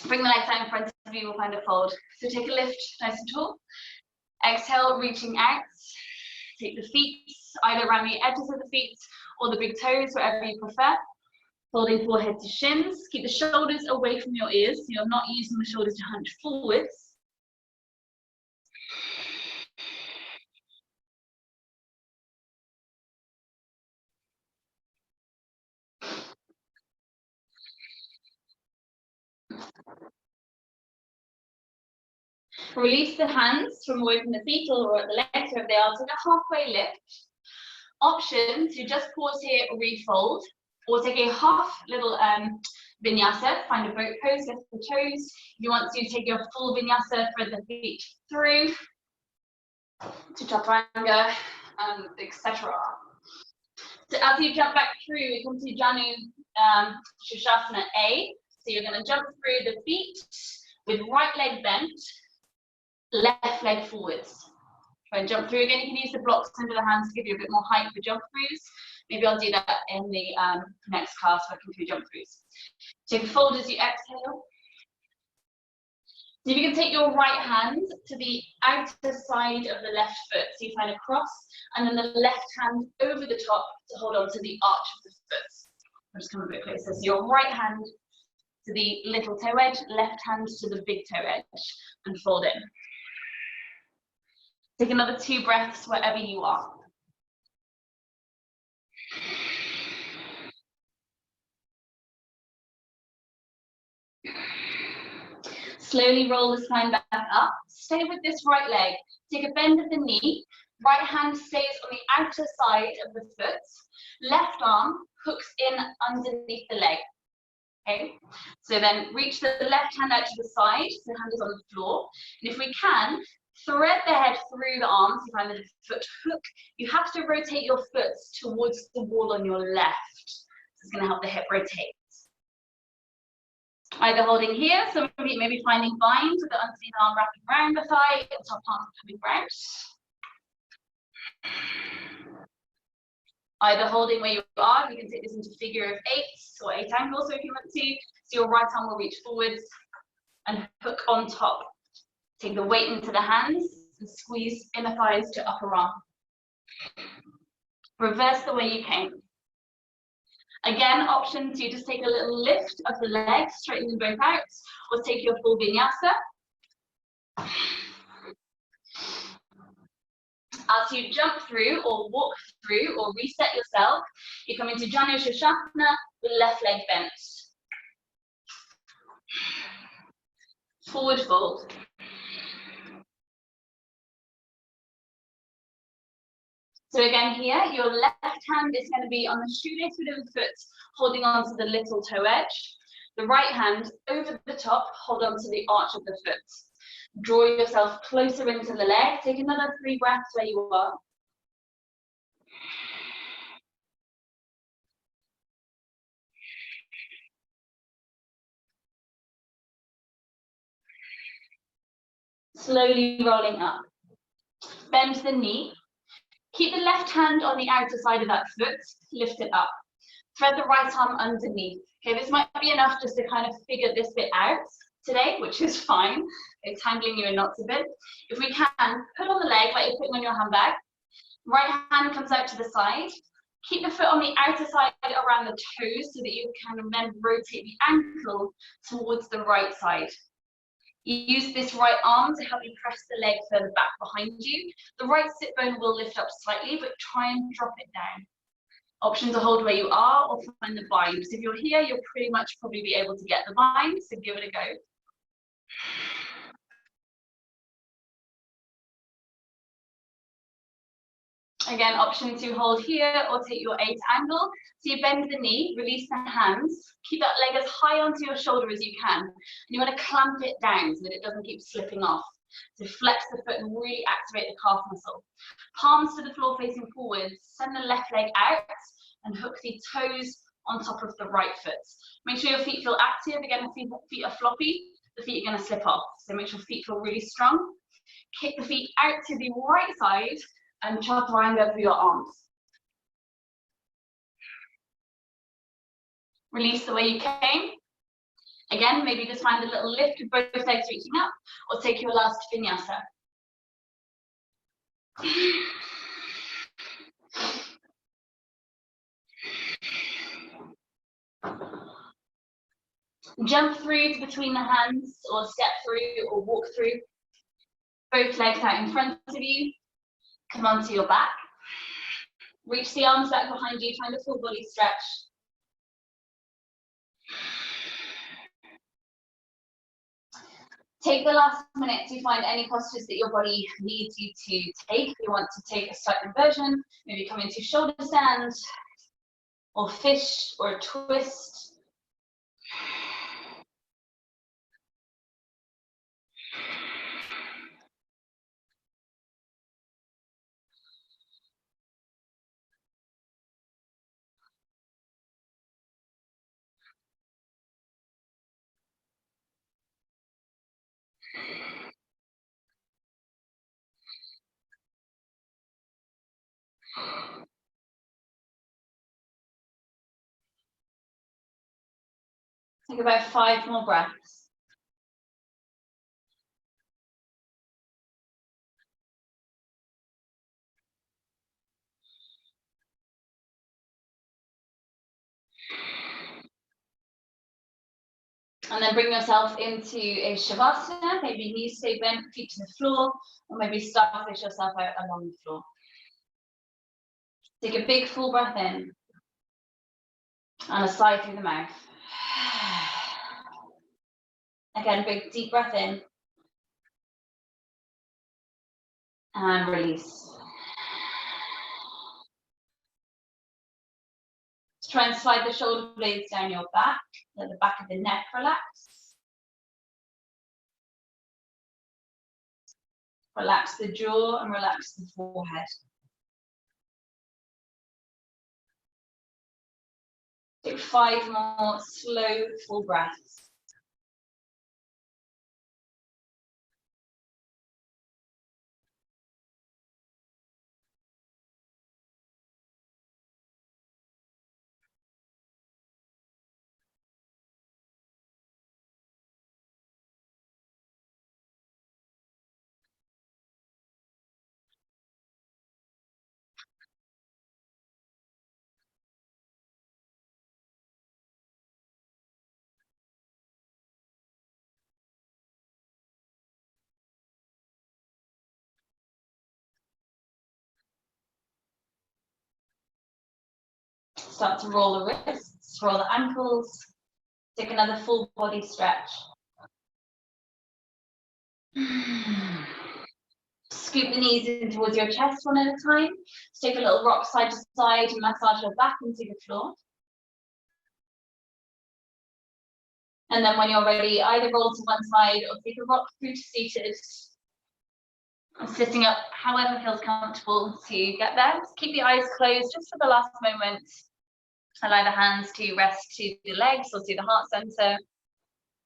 Bring the legs out in front of you. We'll find a fold. So take a lift, nice and tall. Exhale, reaching out. Take the feet either around the edges of the feet or the big toes, wherever you prefer. Folding forehead to shins. Keep the shoulders away from your ears, so you're not using the shoulders to hunch forwards. Release the hands from away from the feet or at the legs, wherever they are, so a halfway lift. Option to just pause here, refold, or take a half little vinyasa, find a boat pose, lift the toes. If you want to take your full vinyasa, thread the feet through to chaturanga, etc. So as you jump back through, we come to Janu Shushasana A. So you're going to jump through the feet with right leg bent, left leg forwards. Try and jump through again. You can use the blocks under the hands to give you a bit more height for jump throughs. Maybe I'll do that in the next class, working through jump throughs. Take a fold as you exhale. So if you can take your right hand to the outer side of the left foot, so you find a cross, and then the left hand over the top to hold on to the arch of the foot. I'll just come a bit closer. So your right hand to the little toe edge, left hand to the big toe edge, and fold in. Take another 2 breaths wherever you are. Slowly roll the spine back up. Stay with this right leg. Take a bend of the knee. Right hand stays on the outer side of the foot. Left arm hooks in underneath the leg. Okay, so then reach the left hand out to the side, so the hand is on the floor. And if we can, thread the head through the arms, you find the foot hook. You have to rotate your foot towards the wall on your left. This is going to help the hip rotate. Either holding here, so maybe finding bind with the underneath arm wrapping around the thigh, the top arm coming round. Either holding where you are, you can take this into figure of 8 or 8 angles if you want to. So your right arm will reach forwards and hook on top. Take the weight into the hands and squeeze inner thighs to upper arm. Reverse the way you came. Again, option to just take a little lift of the legs, straighten them both out, or take your full vinyasa. As you jump through or walk through or reset yourself, you come into Janushasana with left leg bent. Forward fold. So again here, your left hand is going to be on the shoelace within the foot, holding on to the little toe edge. The right hand over the top, hold on to the arch of the foot. Draw yourself closer into the leg. Take another 3 breaths where you are. Slowly rolling up. Bend the knee. Keep the left hand on the outer side of that foot. Lift it up. Thread the right arm underneath. Okay, this might be enough just to kind of figure this bit out today, which is fine. It's tangling you in knots a bit. If we can, put on the leg like you're putting on your handbag. Right hand comes out to the side. Keep the foot on the outer side around the toes so that you can then rotate the ankle towards the right side. You use this right arm to help you press the leg further back behind you. The right sit bone will lift up slightly, but try and drop it down. Option to hold where you are or find the bind. So if you're here, you'll pretty much probably be able to get the bind, so give it a go. Again, option to hold here or take your 8 angle. So you bend the knee, release the hands, keep that leg as high onto your shoulder as you can. And you want to clamp it down so that it doesn't keep slipping off. So flex the foot and really activate the calf muscle. Palms to the floor facing forwards, send the left leg out and hook the toes on top of the right foot. Make sure your feet feel active. Again, if feet are floppy, the feet are going to slip off. So make sure feet feel really strong. Kick the feet out to the right side and chaturanga through your arms. Release the way you came. Again, maybe just find a little lift with both legs reaching up, or take your last vinyasa. Jump through between the hands, or step through, or walk through. Both legs out in front of you. Come onto your back. Reach the arms back behind you, find a full body stretch. Take the last minute to find any postures that your body needs you to take. If you want to take a slight inversion, maybe come into shoulder stand, or fish, or a twist. Take about 5 more breaths. And then bring yourself into a shavasana, maybe knees stay bent, feet to the floor, or maybe starfish yourself out along the floor. Take a big full breath in, and a sigh through the mouth. Again, big deep breath in, and release. Try and slide the shoulder blades down your back, let the back of the neck relax. Relax the jaw and relax the forehead. Take 5 more slow, full breaths. Start to roll the wrists, roll the ankles. Take another full body stretch. Scoop the knees in towards your chest one at a time. Just take a little rock side to side and massage your back into the floor. And then when you're ready, either roll to one side or take a rock through to seated. And sitting up, however feels comfortable to get there. Just keep your eyes closed just for the last moment. Allow the hands to rest to the legs or to the heart center.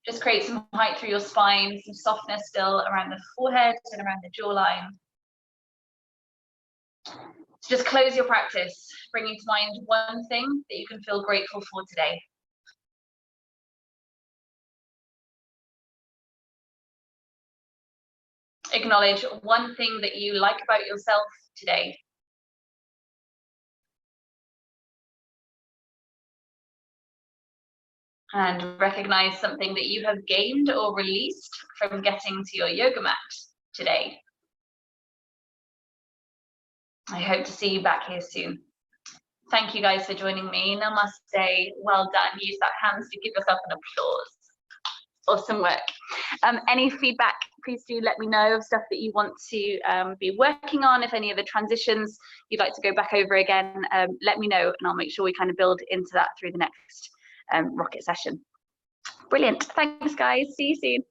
Just create some height through your spine, some softness still around the forehead and around the jawline. So just close your practice, bringing to mind one thing that you can feel grateful for today. Acknowledge one thing that you like about yourself today. And recognize something that you have gained or released from getting to your yoga mat today. I hope to see you back here soon. Thank you guys for joining me. Namaste. Well done. Use that hands to give yourself an applause. Awesome work. Any feedback, please do let me know of stuff that you want to be working on. If any of the transitions you'd like to go back over again, let me know and I'll make sure we kind of build into that through the next rocket session. Brilliant. Thanks, guys. See you soon.